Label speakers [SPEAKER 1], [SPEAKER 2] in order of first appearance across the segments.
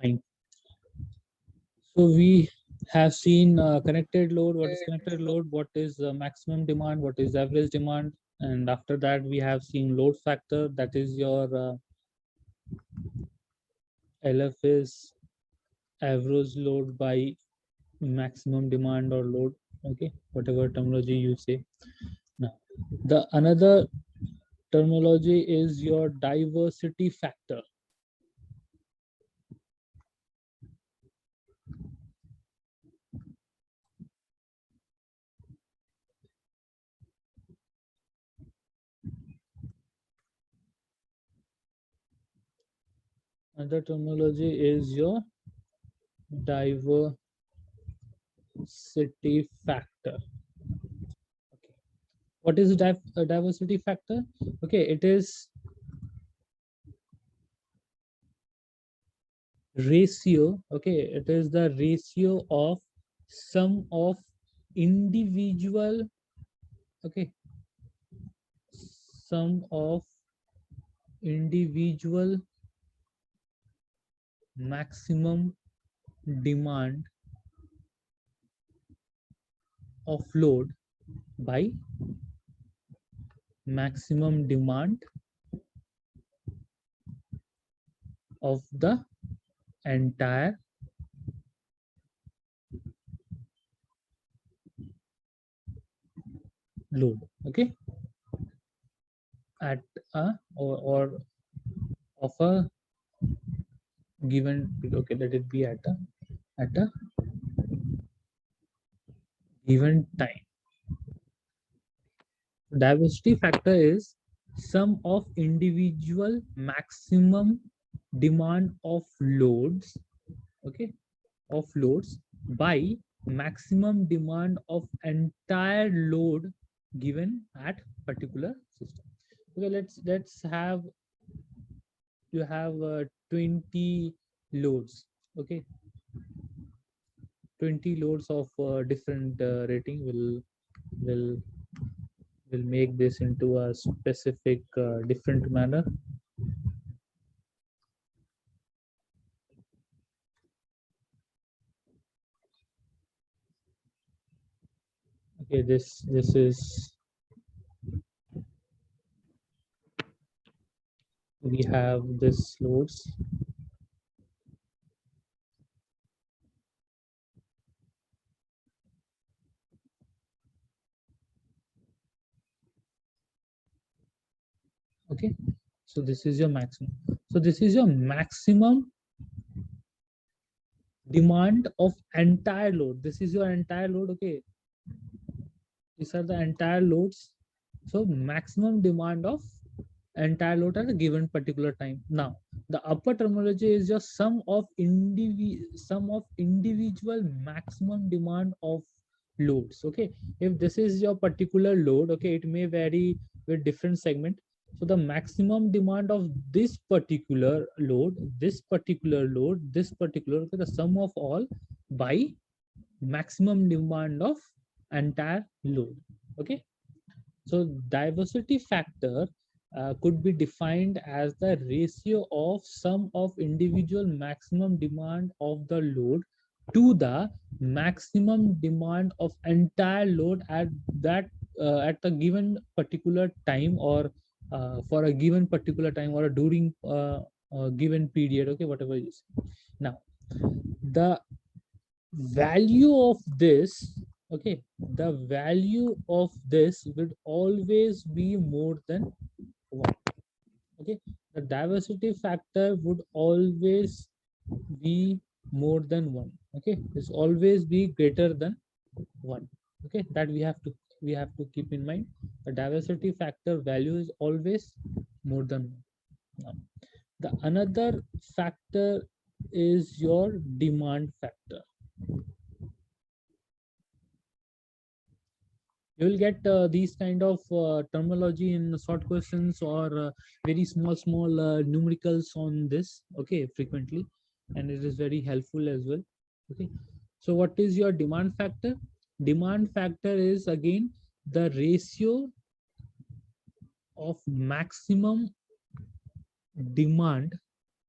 [SPEAKER 1] Fine. So we have seen connected load. What is connected load? What is maximum demand? What is average demand? And after that, we have seen load factor. That is your LF is average load by maximum demand or load. Okay, whatever terminology you say. Now, the another terminology is your diversity factor. Another terminology is your diversity factor. Okay. What is a diversity factor? Okay, it is ratio. Okay, it is the ratio of sum of individual. Okay, sum of individual maximum demand of load by maximum demand of the entire load. Okay, at a or of a given, okay, let it be at a given time. Diversity factor is sum of individual maximum demand of loads, okay, of loads by maximum demand of entire load given at particular system. Okay, let's have, you have 20 loads. Okay, 20 loads of different rating will will make this into a specific different manner. Okay, this is, we have this loads. Okay, so this is your maximum. So this is your maximum demand of entire load. This is your entire load. Okay, these are the entire loads. So maximum demand of entire load at a given particular time. Now the upper terminology is just sum of individual maximum demand of loads. Okay, if this is your particular load, okay, it may vary with different segment. So the maximum demand of this particular load, this particular load, this particular, okay, the sum of all by maximum demand of entire load. Okay, so diversity factor could be defined as the ratio of sum of individual maximum demand of the load to the maximum demand of entire load at that at a given particular time, or for a given particular time, or during a given period. Okay, whatever it is. Now the value of this, okay, the value of this would always be more than 1. Okay, the diversity factor would always be more than 1. Okay, it's always be greater than 1. Okay, that we have to keep in mind. The diversity factor value is always more than 1. Now, the another factor is your demand factor. You will get these kind of terminology in short questions or very small numericals on this, okay, frequently, and it is very helpful as well. Okay, so what is your demand factor? Demand factor is again the ratio of maximum demand,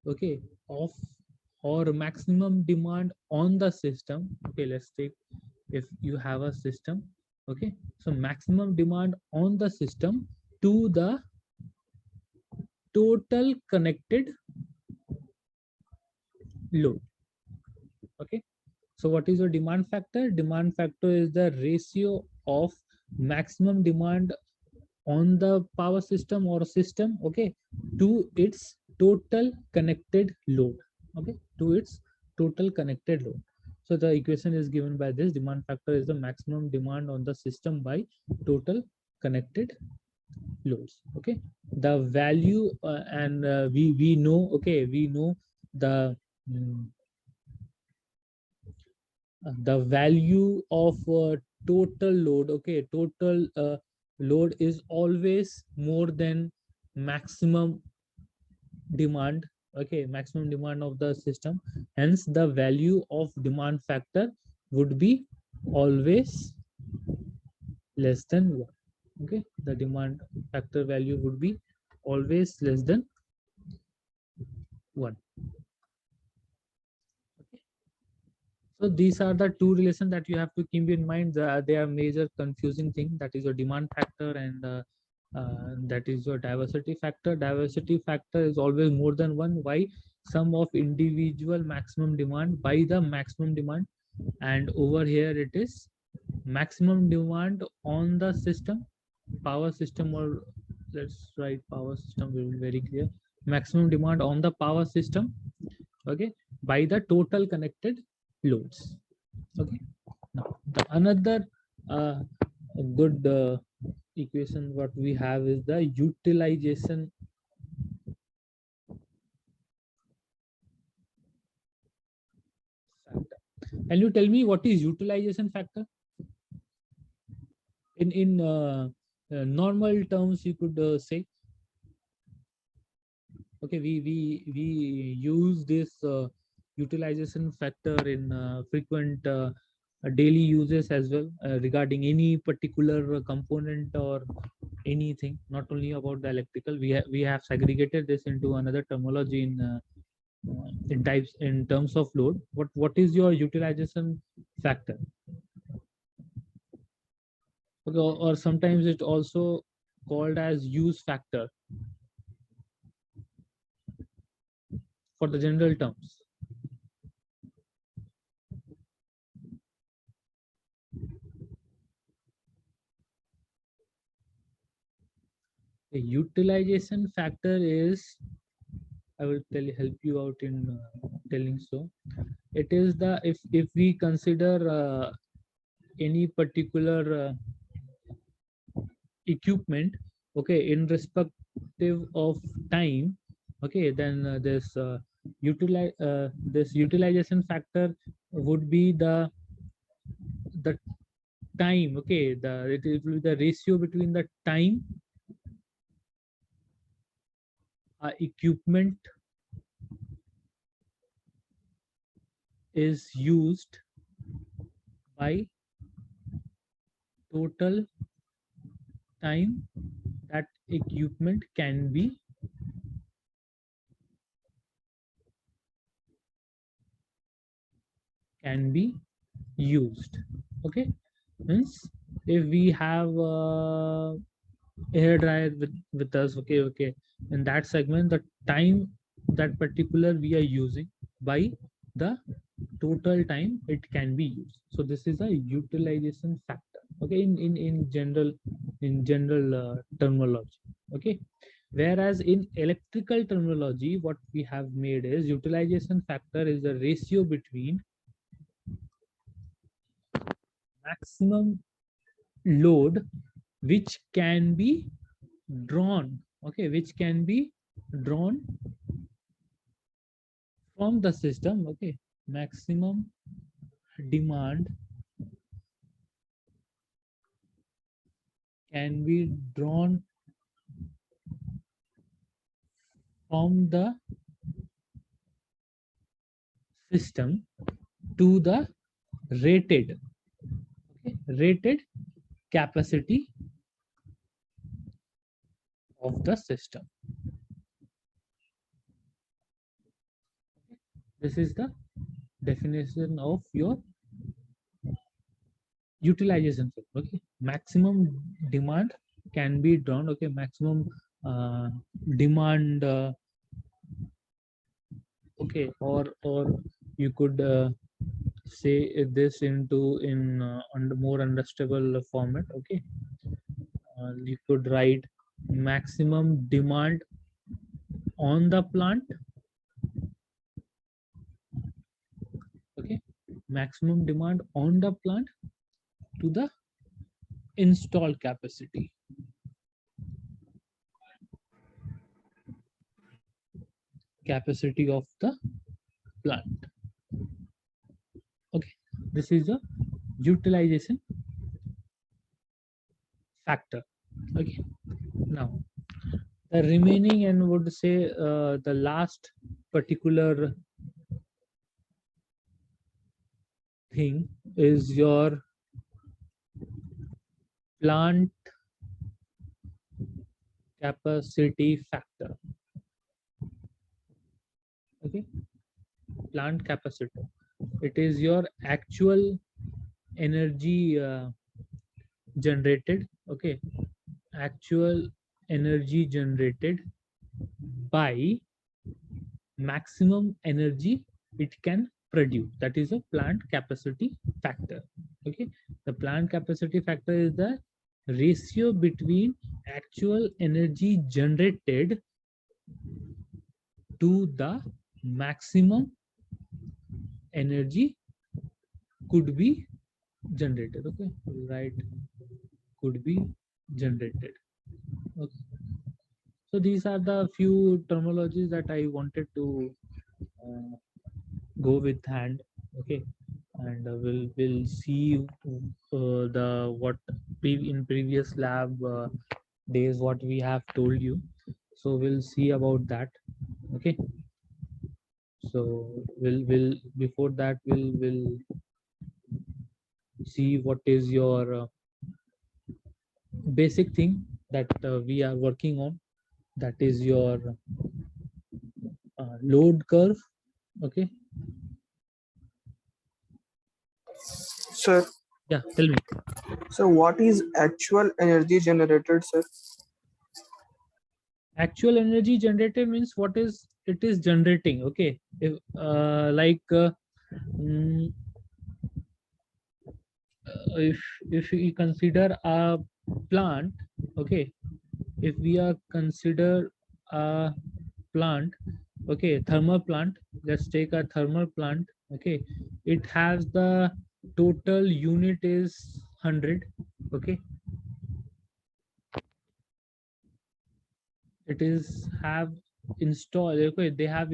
[SPEAKER 1] okay, of or maximum demand on the system. Okay, let's take, if you have a system, okay, so maximum demand on the system to the total connected load. Okay, so what is your demand factor? Demand factor is the ratio of maximum demand on the power system or system, okay, to its total connected load. Okay, to its total connected load. So the equation is given by this: demand factor is the maximum demand on the system by total connected loads. Okay, the value and we know, okay, we know the mm, the value of total load, okay, total load is always more than maximum demand, okay, maximum demand of the system. Hence the value of demand factor would be always less than 1. Okay, the demand factor value would be always less than 1. Okay, so these are the two relations that you have to keep in mind. They are major confusing thing, that is your demand factor and that is your diversity factor. Diversity factor is always more than 1. Why? Sum of individual maximum demand by the maximum demand, and over here it is maximum demand on the system, power system, or let's write power system will be very clear. Maximum demand on the power system, okay, by the total connected loads. Okay, now the another good equation what we have is the utilization factor. Can you tell me what is utilization factor in normal terms? You could say, okay, we use this utilization factor in frequent daily uses as well, regarding any particular component or anything, not only about the electrical. We have segregated this into another terminology in types, in terms of load. What is your utilization factor? Okay, or sometimes it also called as use factor for the general terms. The utilization factor is, I will help you out in telling so. It is the, if we consider any particular equipment, okay, in respective of time, okay, then this utilization factor would be the time, okay, it will be the ratio between the time equipment is used by total time that equipment can be used. Okay, means if we have hair dryer with us, okay, in that segment, the time that particular we are using by the total time it can be used. So this is a utilization factor. Okay, in general terminology. Okay, whereas in electrical terminology, what we have made is utilization factor is the ratio between maximum load which can be drawn, okay, which can be drawn from the system, okay, maximum demand can be drawn from the system to the rated, okay, rated capacity of the system. This is the definition of your utilization factor. Okay, maximum demand can be drawn, okay, maximum demand, okay, or you could say this into in under more understandable format. Okay, you could write maximum demand on the plant, okay, maximum demand on the plant to the installed capacity. Capacity of the plant. Okay, this is a utilization factor. Okay, now the remaining and would say the last particular thing is your plant capacity factor. Okay, plant capacity, it is your actual energy generated, okay, actual energy generated by maximum energy it can produce. That is a plant capacity factor. Okay, the plant capacity factor is the ratio between actual energy generated to the maximum energy could be generated. Okay, right, could be generated. Okay, so these are the few terminologies that I wanted to go with hand. Okay, and we'll see the what in previous lab days what we have told you. So we'll see about that. Okay, so we'll before that we'll see what is your basic thing that we are working on, that is your load curve. Okay,
[SPEAKER 2] Sir,
[SPEAKER 1] yeah, tell me.
[SPEAKER 2] so what is actual energy generated, sir?
[SPEAKER 1] Actual energy generated means what is it is generating. Okay, if mm, if we consider a plant, okay, if we are consider a plant, okay, thermal plant, let's take a thermal plant. Okay, it has the total unit is 100. Okay, it is have installed, okay, they have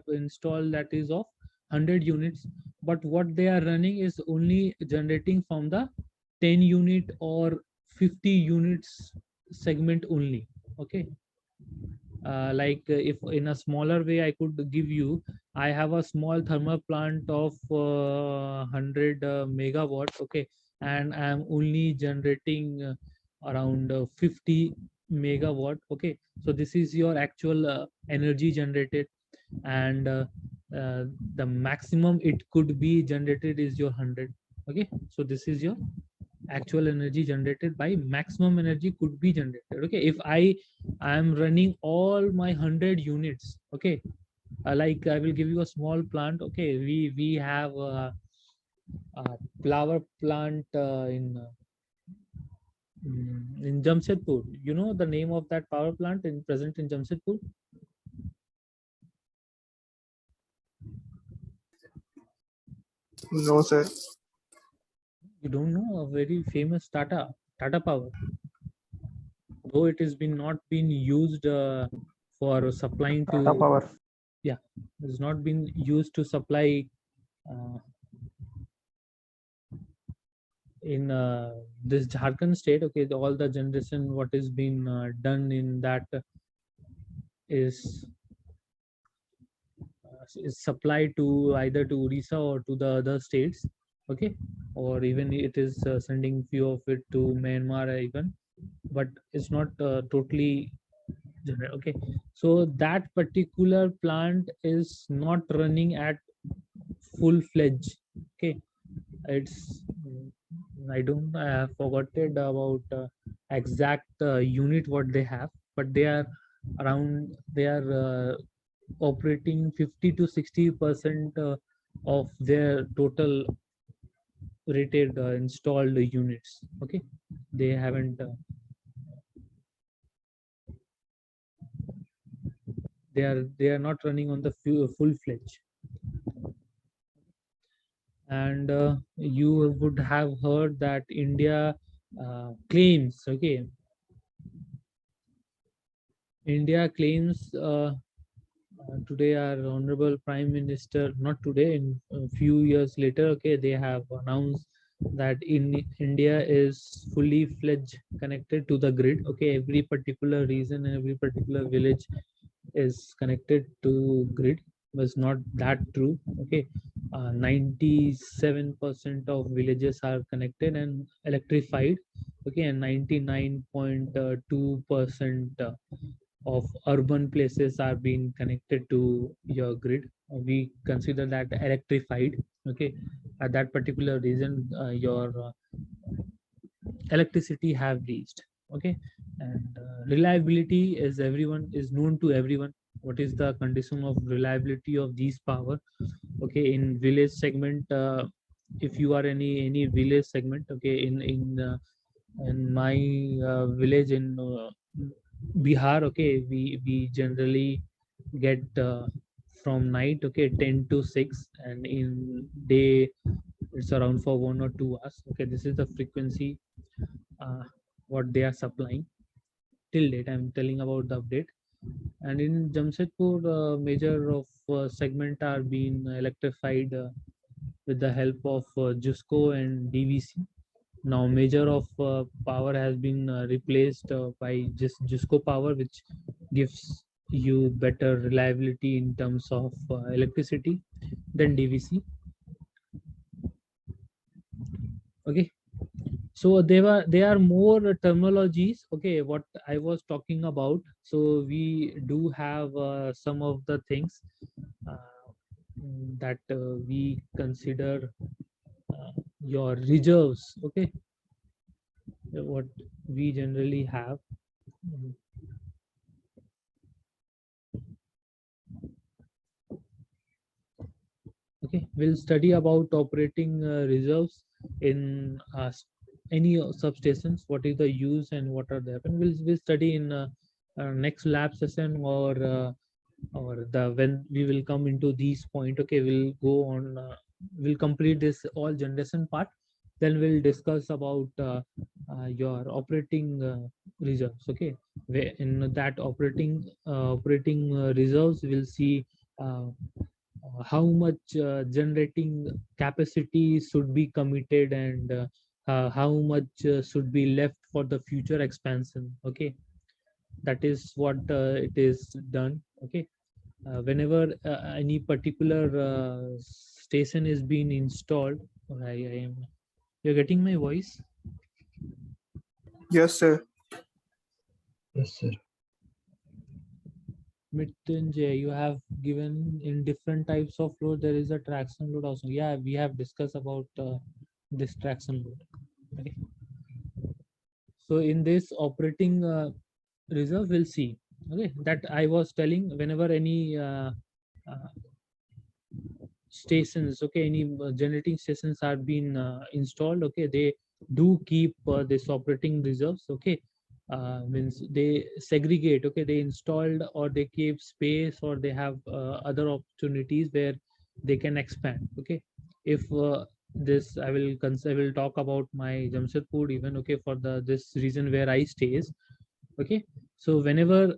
[SPEAKER 1] installed that is of 100 units, but what they are running is only generating from the 10 unit or 50 units segment only. Okay, if in a smaller way I could give you, I have a small thermal plant of 100 megawatt. Okay, and I am only generating around 50 megawatt. Okay, so this is your actual energy generated, and the maximum it could be generated is your 100. Okay, so this is your actual energy generated by maximum energy could be generated. Okay, if I am running all my 100 units, okay, Like I will give you a small plant. Okay, we have a flower plant in Jamshedpur. You know the name of that power plant in present in Jamshedpur?
[SPEAKER 2] No, sir.
[SPEAKER 1] You don't know a very famous Tata Power, though it has been not been used for supplying
[SPEAKER 2] Tata
[SPEAKER 1] to,
[SPEAKER 2] Power.
[SPEAKER 1] yeah, it's not been used to supply uh, in this Jharkhand state. Okay, all the generation what is being done in that is is supplied to either to Odisha or to the other states. Okay, or even it is sending few of it to Myanmar even, but it's not totally okay. So that particular plant is not running at full fledged. Okay, it's I don't I have forgotten about exact unit what they have, but they are around they are operating 50 to 60% of their total rated installed units. Okay, they haven't they are not running on the full fledged. And you would have heard that India claims, okay, India claims today our honorable prime minister, not today, in a few years later, okay, they have announced that in India is fully fledged connected to the grid. Okay, every particular region and every particular village is connected to grid. Was not that true. Okay, 97% of villages are connected and electrified. Okay, and 99.2% of urban places are being connected to your grid. We consider that electrified. Okay, at that particular region, your electricity have reached. Okay, and reliability is everyone is known to everyone. What is the condition of reliability of these power? Okay, in village segment, if you are any village segment, okay, in my village in Bihar, okay, we generally get from night, okay, 10 to 6, and in day it's around for 1 or 2 hours. Okay, this is the frequency uh, what they are supplying till date. I'm telling about the update. And in Jamshedpur, major of segment are being electrified with the help of JUSCO and DVC. Now, major of power has been replaced by just JUSCO power, which gives you better reliability in terms of electricity than DVC. Okay, so they are more terminologies. Okay, what I was talking about. So we do have some of the things that we consider your reserves. Okay, what we generally have. Mm, okay, we'll study about operating reserves in any substations. What is the use and what are the happen? We'll study in next lab session, or the when we will come into these point. Okay, we'll go on. We'll complete this all generation part. Then we'll discuss about your operating reserves. Okay, where in that operating reserves, we'll see. How much generating capacity should be committed, and how much should be left for the future expansion. Okay, that is what it is done. Okay, whenever any particular station is being installed, I am you're getting my voice?
[SPEAKER 2] Yes, sir.
[SPEAKER 3] Yes, sir.
[SPEAKER 1] Mrityunjay, you have given in different types of load there is a traction load also. Yeah, we have discussed about this traction load. Okay, so in this operating reserve, we'll see. Okay, that I was telling, whenever any stations, okay, any generating stations are being installed, okay, they do keep this operating reserves, okay, means they segregate, okay, they installed or they keep space or they have other opportunities where they can expand, okay. If this I will talk about my Jamshedpur even, okay, for the this region where I stays, okay. So whenever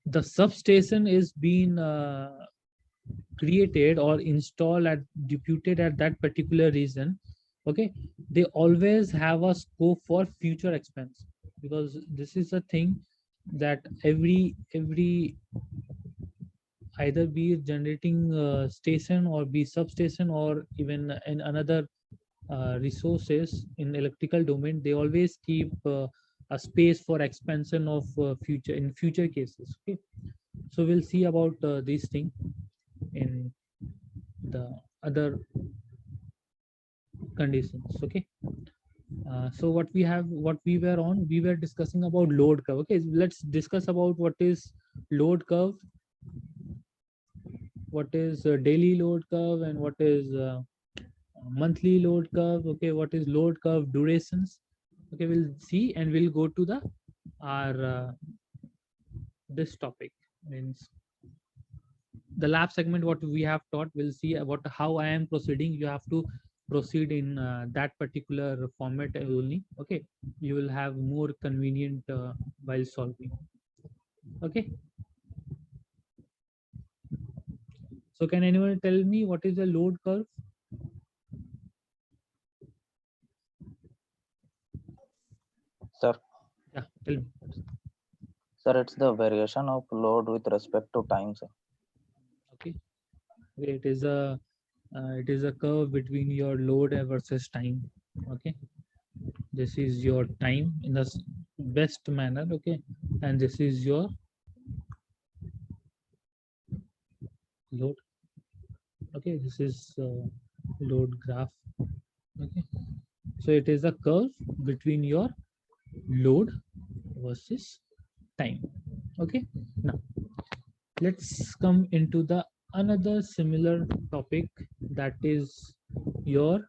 [SPEAKER 1] the substation is being created or installed at deputed at that particular region, okay, they always have a scope for future expense, because this is a thing that every either be it generating station or be substation or even in another resources in electrical domain, they always keep a space for expansion of future in future cases, okay. So we'll see about these things in the other conditions, okay. So what we were on, we were discussing about load curve, okay. Let's discuss about what is load curve, what is daily load curve, and what is monthly load curve, okay, what is load curve durations, okay. We'll see and we'll go to the our this topic, means the lab segment. What we have taught, we'll see about how I am proceeding. You have to proceed in that particular format only, okay. You will have more convenient while solving, okay. So can anyone tell me what is the load curve?
[SPEAKER 4] Sir,
[SPEAKER 1] Yeah, tell me.
[SPEAKER 4] sir, it's the variation of load with respect to time, sir.
[SPEAKER 1] Okay, it is a curve between your load versus time, okay. This is your time in the best manner, okay, and this is your load, okay. This is load graph, okay. So it is a curve between your load versus time, okay. Now let's come into the another similar topic, that is your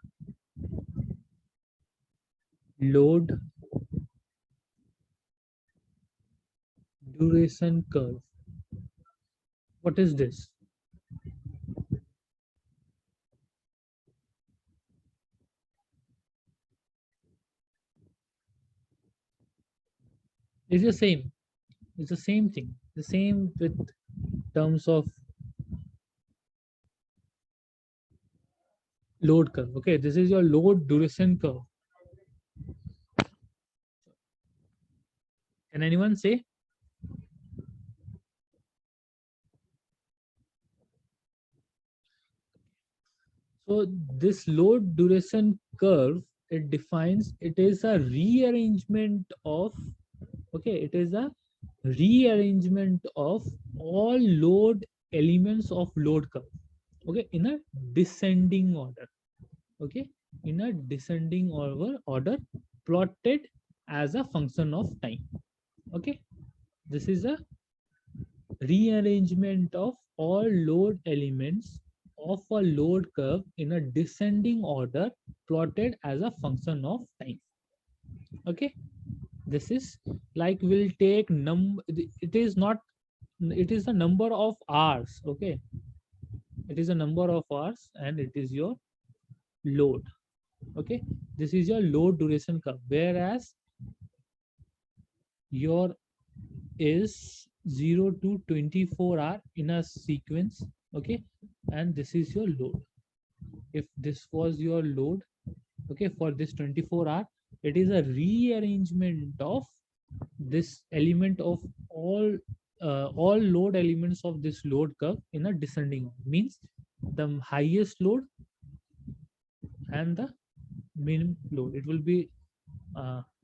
[SPEAKER 1] load duration curve. What is this? It's the same. It's the same thing. The same with terms of load curve. Okay, this is your load duration curve. Can anyone say? So this load duration curve, it defines, it is a rearrangement of, okay, it is a rearrangement of all load elements of load curve, okay, in a descending order, okay, in a descending order plotted as a function of time, okay. This is a rearrangement of all load elements of a load curve in a descending order plotted as a function of time, okay. This is like we'll take it is not, it is a number of hours, okay. It is a number of hours and it is your load, okay. This is your load duration curve, whereas your is 0 to 24 hour in a sequence, okay. And this is your load. If this was your load, okay, for this 24 hour, it is a rearrangement of this element of all load elements of this load curve in a descending order. Means the highest load and the minimum load, it will be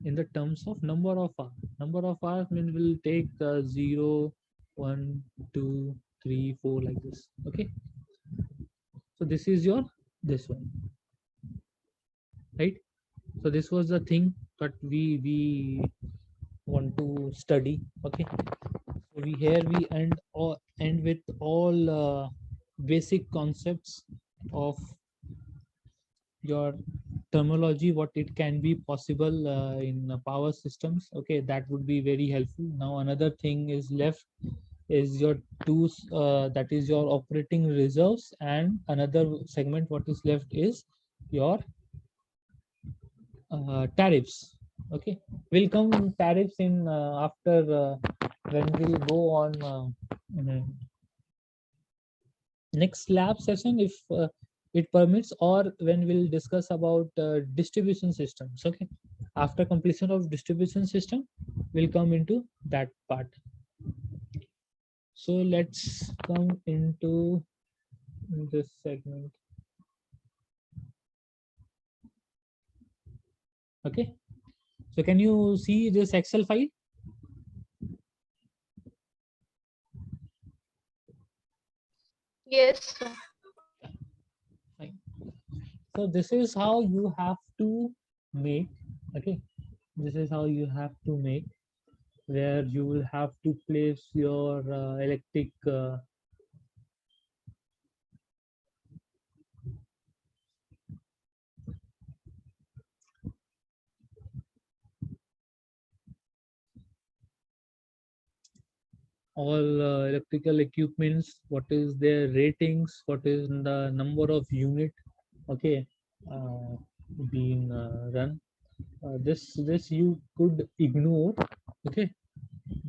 [SPEAKER 1] in the terms of number of hours. Number of hours means will take 0, 1, 2, 3, 4 like this, okay. So this is your this one, right? So this was the thing that we want to study, okay. So we here we end with all basic concepts of your terminology, what it can be possible in power systems. Okay, that would be very helpful. Now another thing is left is your tools, that is your operating reserves, and another segment what is left is your tariffs. Okay, we'll come tariffs in after when we'll go on mhm, next lab session if it permits, or when we'll discuss about distribution systems. Okay, after completion of distribution system we'll come into that part. So let's come into this segment. Okay, so can you see this Excel file?
[SPEAKER 5] Yes, sir.
[SPEAKER 1] Fine. So this is how you have to make. Okay, this is how you have to make, where you will have to place your electric all electrical equipments, what is their ratings, what is the number of unit, okay, uh, being run. This you could ignore. Okay,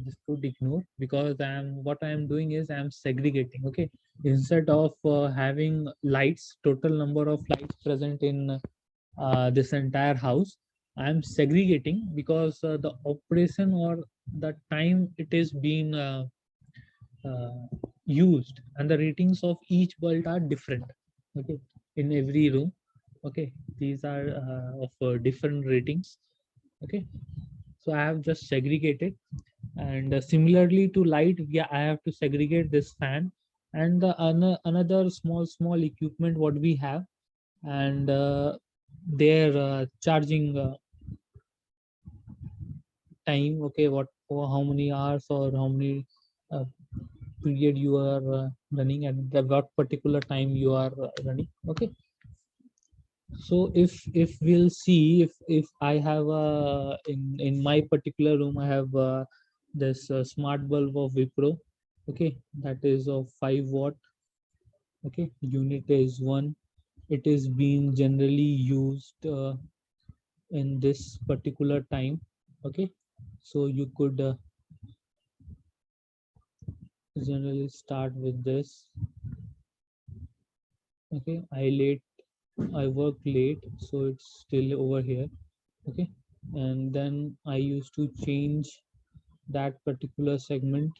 [SPEAKER 1] this could ignore, because what I am doing is I am segregating. Okay, instead of having lights, total number of lights present in this entire house, I am segregating, because the operation or the time it is being uh, used, and the ratings of each bulb are different. Okay, in every room. Okay, these are of different ratings. Okay, so I have just segregated, and similarly to light, yeah, I have to segregate this fan and the another small equipment what we have, and their charging time. Okay, what, or how many hours or how many uh, period you are running, and the what particular time you are running. Okay, so if we'll see, if I have in my particular room I have this smart bulb of Wipro. Okay, that is of 5 watt. Okay, unit is 1. It is being generally used in this particular time. Okay, so you could generally start with this. Okay, I work late, so it's still over here. Okay, and then I used to change that particular segment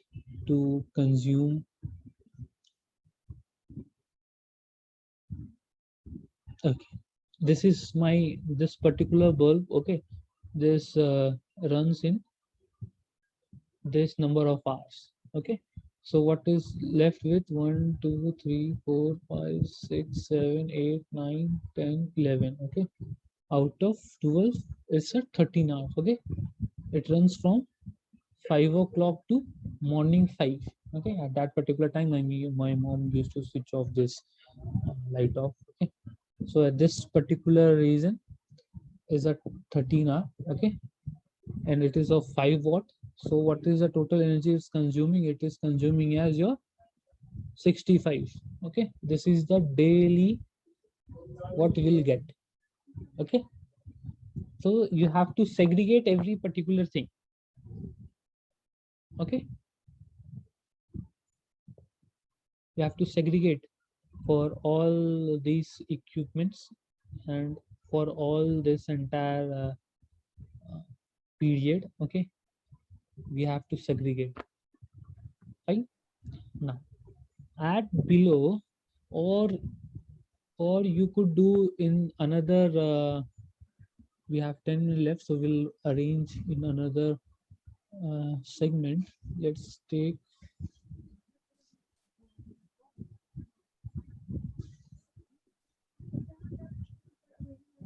[SPEAKER 1] to consume. Okay, this is my this particular bulb. Okay, this runs in this number of hours. Okay, so what is left with 1 2 3 4 5 6 7 8 9 10 11. Okay, out of 12 it's a 13 hours. Okay, it runs from 5 o'clock to morning 5. Okay, at that particular time my mom used to switch off this light off. Okay, so at this particular reason is a 13 hour. Okay, and it is of 5 watt. So what is the total energy it's consuming? It is consuming as your 65. Okay, this is the daily what you will get. Okay, so you have to segregate every particular thing. Okay, you have to segregate for all these equipments, and for all this entire period. Okay, we have to segregate. Fine. Now add below, or you could do in another we have 10 minutes left, so we'll arrange in another segment. Let's take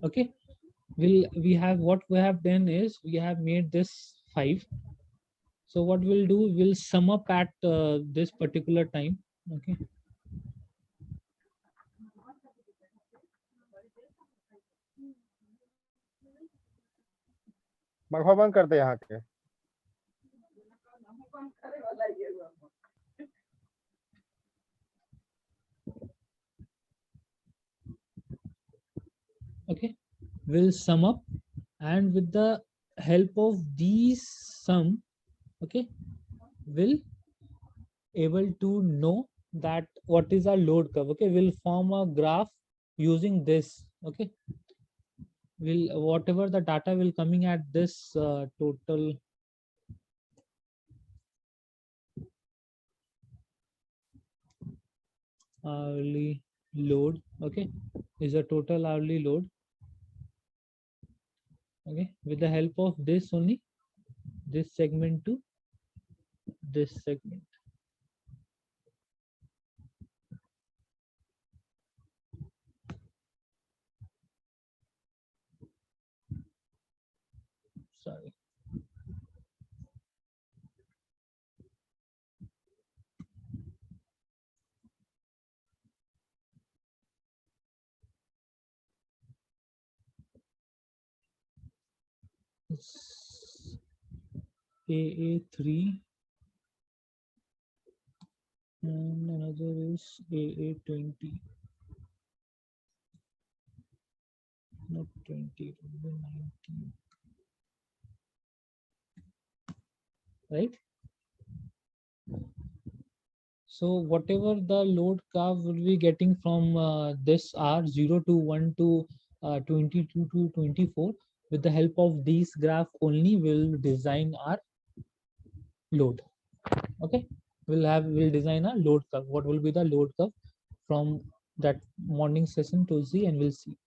[SPEAKER 1] okay, we have, what we have done is we have made this 5. So what we'll do, we'll sum up at this particular time. Okay,
[SPEAKER 5] पंखा बंद करते यहाँ के।
[SPEAKER 1] Okay, we'll sum up, and with the help of these sum, okay, we'll able to know that what is our load curve. Okay, we'll form a graph using this. Okay, will whatever the data will coming at this total hourly load, okay, is a total hourly load. Okay, with the help of this only, this segment to this segment. Sorry. AA3 and another is AA20, not 20, 19, right? So whatever the load curve will be getting from this R0 to 1 to 22 to 24, with the help of these graph only we'll design our load. Okay, we'll design a load curve. What will be the load curve from that morning session to Z, and we'll see.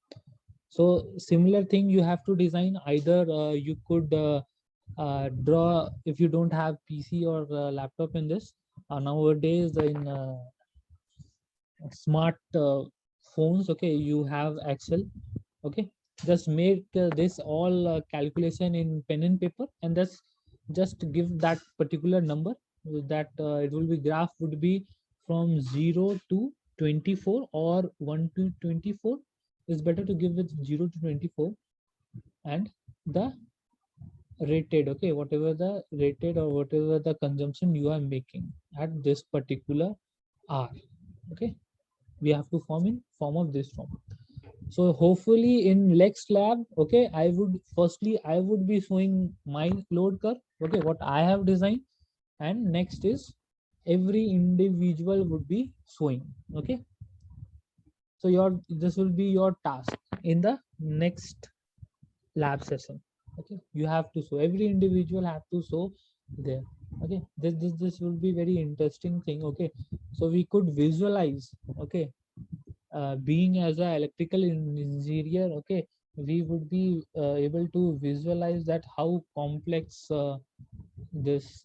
[SPEAKER 1] So similar thing you have to design. Either you could draw, if you don't have PC or laptop in this. Nowadays in smart phones, okay, you have Excel. Okay, just make this all calculation in pen and paper, and just give that particular number, that it will be graph would be from 0 to 24 or 1 to 24. It's better to give it 0 to 24, and the rated, okay, whatever the rated or whatever the consumption you are making at this particular hour. Okay, we have to form in form of this form. So hopefully in next lab, okay, I would be showing my load curve, okay, what I have designed, and next is every individual would be showing. Okay, so this will be your task in the next lab session. Okay, you have to show, every individual have to show there. Okay, this will be very interesting thing. Okay, so we could visualize, okay, being as a electrical engineer, okay, we would be able to visualize that how complex this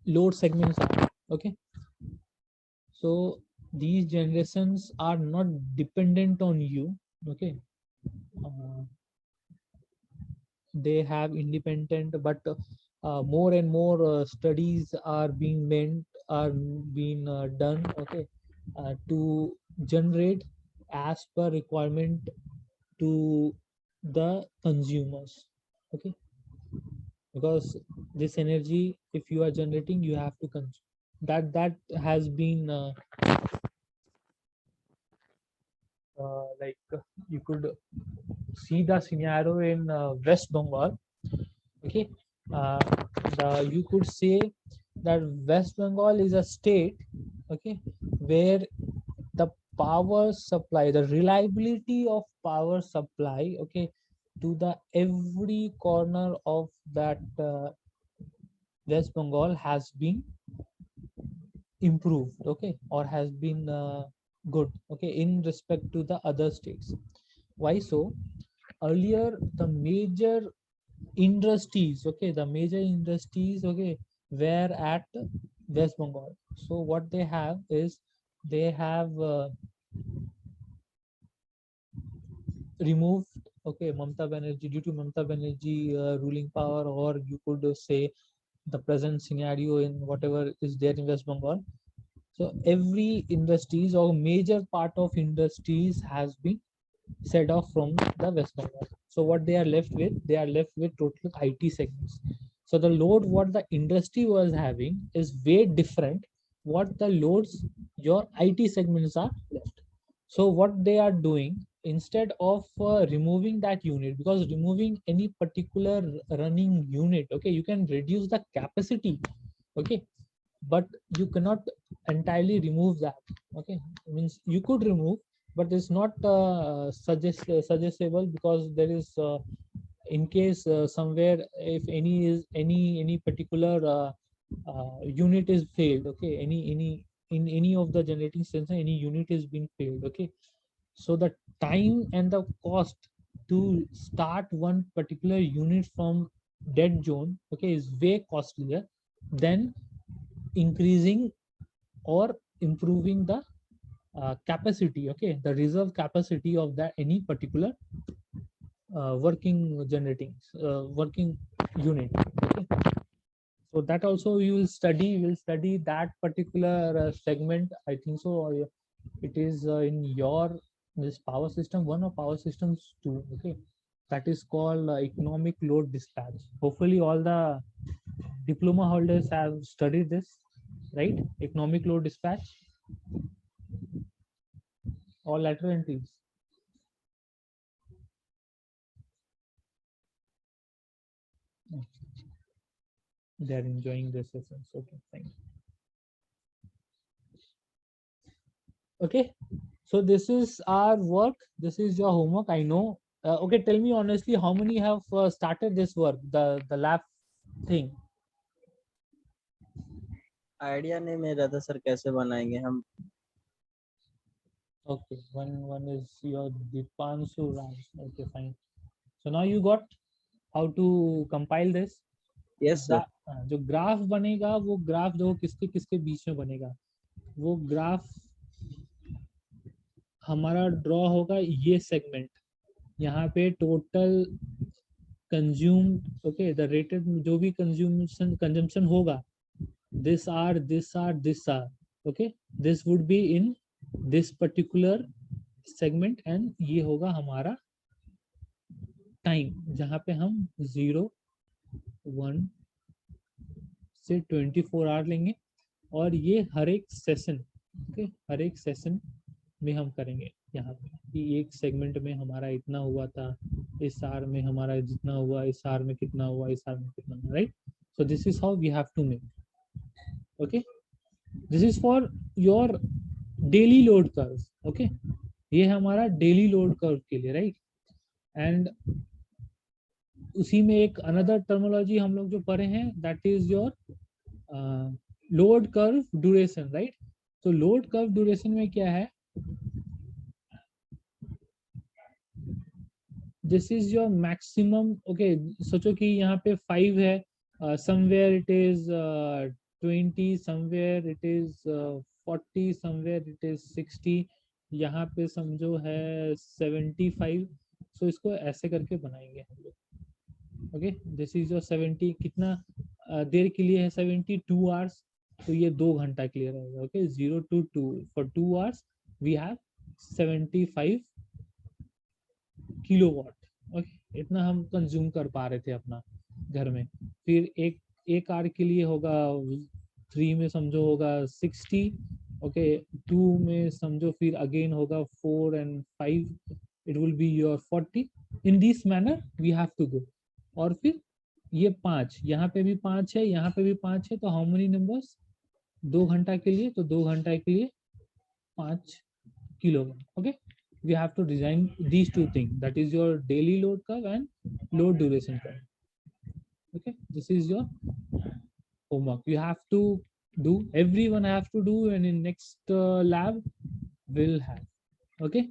[SPEAKER 1] load segments are. Okay, so these generations are not dependent on you. Okay, uh, they have independent, but more and more studies are being done, okay, to generate as per requirement to the consumers. Okay, because this energy, if you are generating, you have to consume. That has been like you could see the scenario in West Bengal. Okay, uh, you could say that West Bengal is a state, okay, where the power supply, the reliability of power supply, okay, to the every corner of that West Bengal has been improved, okay, or has been good, okay, in respect to the other states. Why so? Earlier the major industries, okay, the major industries, okay, were at West Bengal. So what they have is they have removed, okay, Mamata Banerjee, due to Mamata Banerjee ruling power, or you could say the present scenario in whatever is there in West Bengal. So every industries or major part of industries has been set off from the West Bengal. So what they are left with? They are left with total IT segments. So the load what the industry was having is way different what the loads your IT segments are left. So what they are doing, instead of removing that unit, because removing any particular running unit, okay, you can reduce the capacity, okay, but you cannot entirely remove that, okay. Means you could remove, but it's not suggestible, because there is in case somewhere if any particular unit is failed, okay, in any of the generating sensor, any unit is being failed, okay. So the time and the cost to start one particular unit from dead zone, okay, is way costlier than increasing or improving the capacity, okay, the reserve capacity of that any particular working unit, okay. So that also you will study that particular segment, I think so, or it is in your this power system 1 or power systems 2, okay. That is called economic load dispatch. Hopefully all the diploma holders have studied this, right? Economic load dispatch or lateral entries. They are enjoying their sessions. Okay, fine. Okay, so this is our work. This is your homework. I know. Okay, tell me honestly, how many have started this work, the lab thing?
[SPEAKER 5] Idea नहीं मेरा था sir कैसे बनाएंगे हम.
[SPEAKER 1] Okay, one is your Dipanshu Raj. Okay, fine. So now you got how to compile this.
[SPEAKER 5] Yes sir.
[SPEAKER 1] जो graph बनेगा वो graph जो किसके किसके बीच में बनेगा, वो ग्राफ हमारा ड्रॉ होगा ये सेगमेंट, यहाँ पे total consume, okay, the rated जो भी कंजम्पशन होगा, this are okay, this would be in this particular segment, and ये होगा हमारा टाइम, जहाँ पे हम 0 1 से 24 आवर लेंगे, और ये हर एक सेशन, ओके, हर एक सेशन में हम करेंगे यहाँ पे कि एक सेगमेंट में हमारा इतना हुआ था, इस आर में हमारा जितना हुआ, इस आर में कितना हुआ, इस आर में कितना हुआ, right. So this is how we have to make, okay. This is for your daily load curve, okay. ये है हमारा डेली लोड कर्व के लिए, राइट. एंड उसी में एक अनदर टर्मिनोलॉजी हम लोग जो पढ़े हैं, that is your load curve duration, right. तो लोड कर्व ड्यूरेशन में क्या है, this is your maximum, okay. सोचो कि यहाँ पे 5 है, somewhere it is 20, somewhere it is 40, somewhere it is 60, यहाँ पे समझो है 75. सो इसको ऐसे करके बनाएंगे हम लोग, ओके. दिस इज योर 70, कितना देर के लिए है, 72 आवर्स, तो ये 2 घंटा के लिए रहेगा, okay. 0 to 2 for 2 hours we have 75 kilowatt, okay. इतना हम कंज्यूम कर पा रहे थे अपना घर में. फिर एक आवर के लिए होगा 3 में समझो होगा 60, ओके. 2 में समझो फिर अगेन होगा 4 and 5, it will be your 40. in this manner we have to go. और फिर ये 5, यहाँ पे भी 5 है, यहाँ पे भी 5 है, तो हाउ मेनी नंबर्स, 2 घंटा के लिए, तो 2 घंटा के लिए 5 kilowatt, okay. We have to design these two things, that is your daily load curve and load duration curve, okay. This is your homework. You have to do, everyone have to do, and in next lab will have, okay.